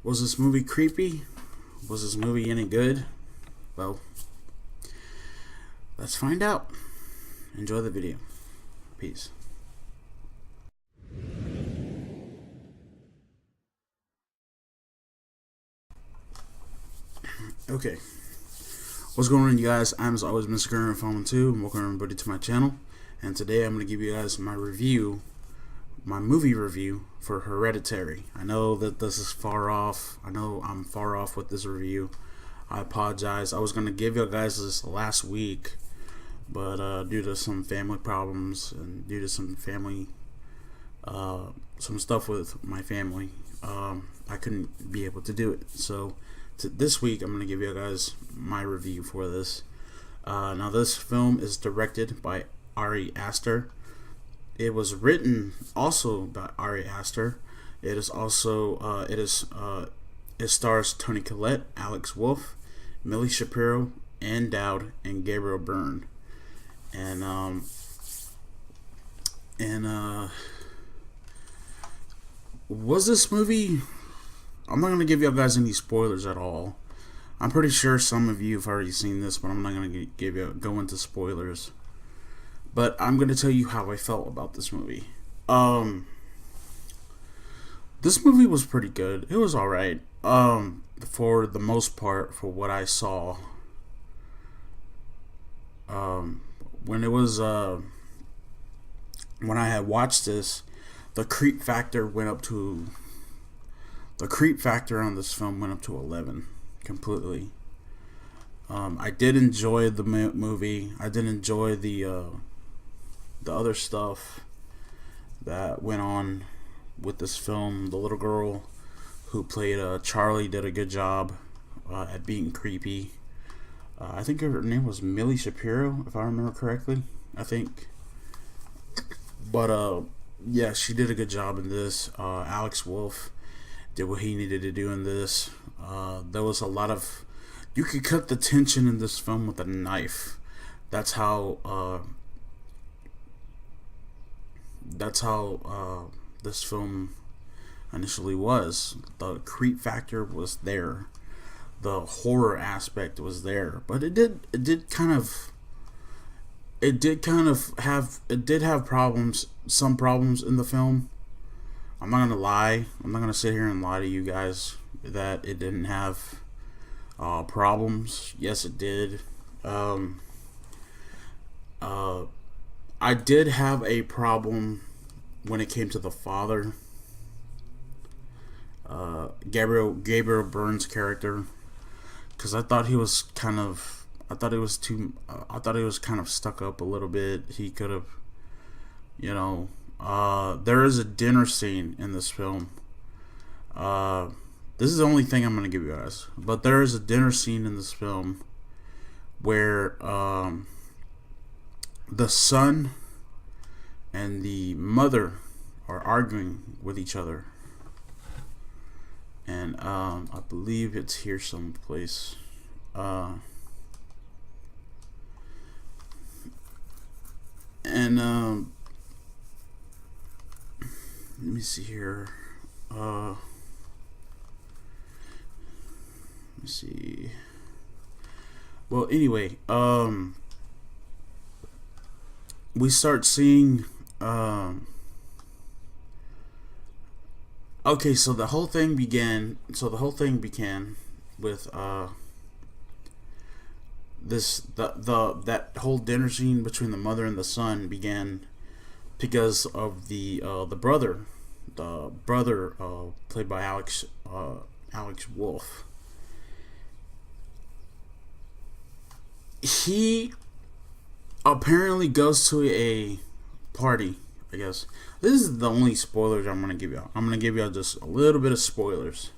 Was this movie creepy? Was this movie any good? Well, let's find out. Enjoy the video. Peace. Okay. What's going on, you guys? I'm as always Mr. Current Phone 2, and welcome everybody to my channel. And today I'm going to give you guys my movie review for Hereditary. I know that this is far off. I know I'm far off with this review. I apologize. I was going to give you guys this last week, but due to some family problems and due to some family, some stuff with my family, I couldn't be able to do it. So this week I'm going to give you guys my review for this. Now this film is directed by Ari Aster. It was written also by Ari Aster. It is also it stars Toni Collette, Alex Wolff, Millie Shapiro, Ann Dowd, and Gabriel Byrne. And was this movie? I'm not gonna give you guys any spoilers at all. I'm pretty sure some of you have already seen this, but I'm not gonna go into spoilers. But I'm gonna tell you how I felt about this movie. This movie was pretty good. It was alright. For the most part, for what I saw. When I had watched this, the creep factor on this film went up to 11 completely. I did enjoy the movie. I did enjoy the other stuff that went on with this film. The little girl who played Charlie did a good job at being creepy. I think her name was Millie Shapiro, if I remember correctly. I think. But yeah, she did a good job in this. Alex Wolff did what he needed to do in this. There was a lot of, you could cut the tension in this film with a knife. That's how this film initially was. The creep factor was there, the horror aspect was there, but it did have problems, some problems in the film. I'm not gonna lie. I'm not gonna sit here and lie to you guys that it didn't have problems. Yes, it did. I did have a problem when it came to the father, Gabriel Byrne's character, because I thought he was kind of stuck up a little bit. He could have, there is a dinner scene in this film. This is the only thing I'm going to give you guys, but there is a dinner scene in this film where the son and the mother are arguing with each other, and I believe it's here someplace. Let me see here. Let me see. Well, anyway, we start seeing. Okay, so the whole thing began. With that whole dinner scene between the mother and the son began because of the brother played by Alex Wolff. He apparently goes to a party, I guess. This is the only spoilers I'm going to give y'all. I'm going to give y'all just a little bit of spoilers.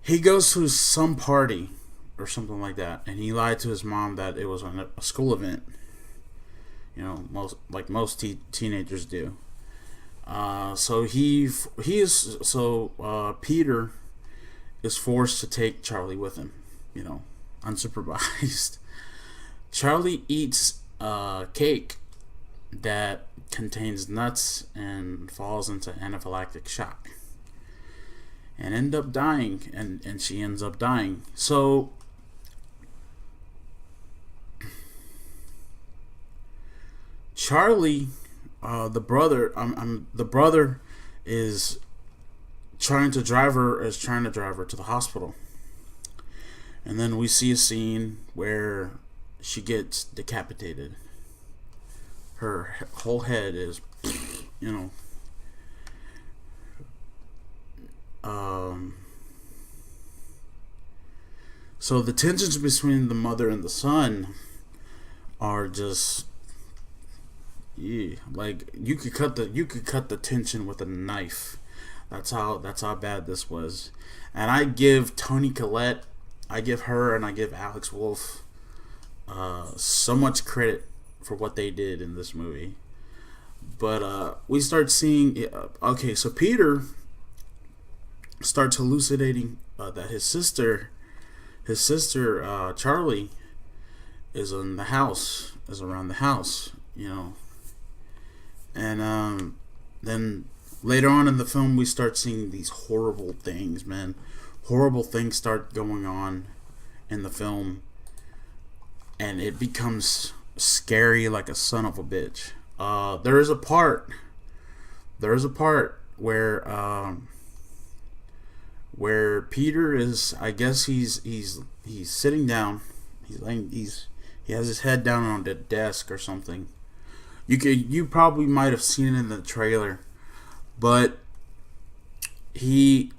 He goes to some party or something like that, and he lied to his mom that it was a school event. Most teenagers do. So Peter is forced to take Charlie with him, unsupervised. Charlie eats cake that contains nuts and falls into anaphylactic shock. and end up dying, and she ends up dying. So Charlie, the brother, the brother is trying to drive her to the hospital, and then we see a scene where she gets decapitated. Her whole head is, you know, so the tensions between the mother and the son are just, yeah, like you could cut the tension with a knife. That's how bad this was. And I give Toni Collette, I give her, and I give Alex Wolff so much credit for what they did in this movie. But we start seeing, okay, so Peter starts hallucinating that his sister Charlie is in the house, is around the house, you know. And then later on in the film, we start seeing these horrible things, man. Horrible things start going on in the film, and it becomes scary like a son of a bitch. There is a part where Peter is, I guess he's sitting down, he has his head down on the desk or something. You probably might have seen it in the trailer, but he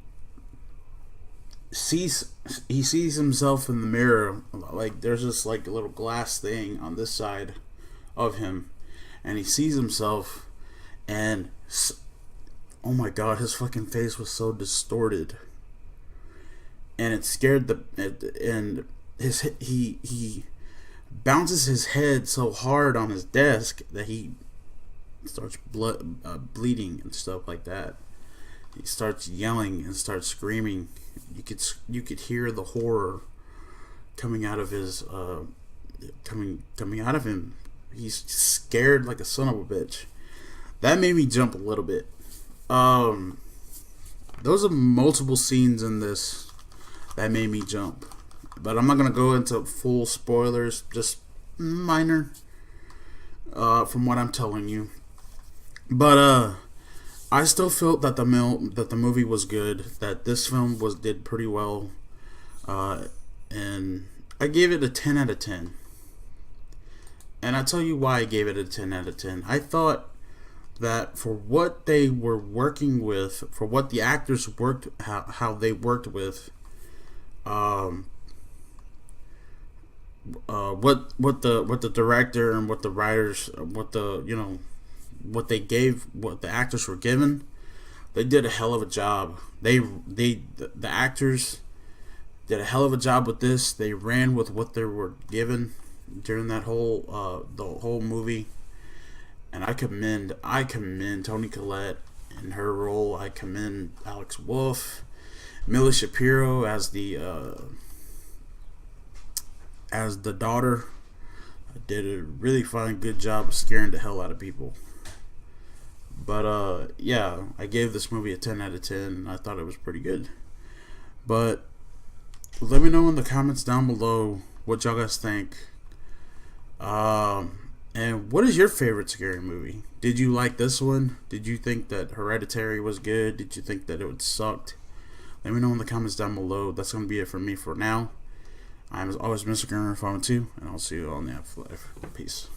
sees himself in the mirror. Like, there's this like a little glass thing on this side of him, and he sees himself, and oh my god, his fucking face was so distorted, and it scared he bounces his head so hard on his desk that he starts bleeding and stuff like that. He starts yelling and starts screaming. You could hear the horror coming out of his coming out of him. He's scared like a son of a bitch. That made me jump a little bit. Those are multiple scenes in this that made me jump. But I'm not going to go into full spoilers, just minor from what I'm telling you. But I still felt that the movie was good, that this film did pretty well. And I gave it a 10 out of 10. And I'll tell you why I gave it a 10 out of 10. I thought that for what they were working with, for what the actors worked, how they worked with, what the director and what the writers, what the actors were given, they did a hell of a job. The actors did a hell of a job with this. They ran with what they were given during that whole the whole movie, and I commend Toni Collette in her role. I commend Alex Wolff, Millie Shapiro as the daughter. Did a really fine, good job of scaring the hell out of people. But yeah, I gave this movie a 10 out of 10, and I thought it was pretty good. But let me know in the comments down below what y'all guys think. And what is your favorite scary movie? Did you like this one? Did you think that Hereditary was good? Did you think that it sucked? Let me know in the comments down below. That's going to be it for me for now. I'm as always Mr. Gunner 512, and I'll see you all in the afterlife. Peace.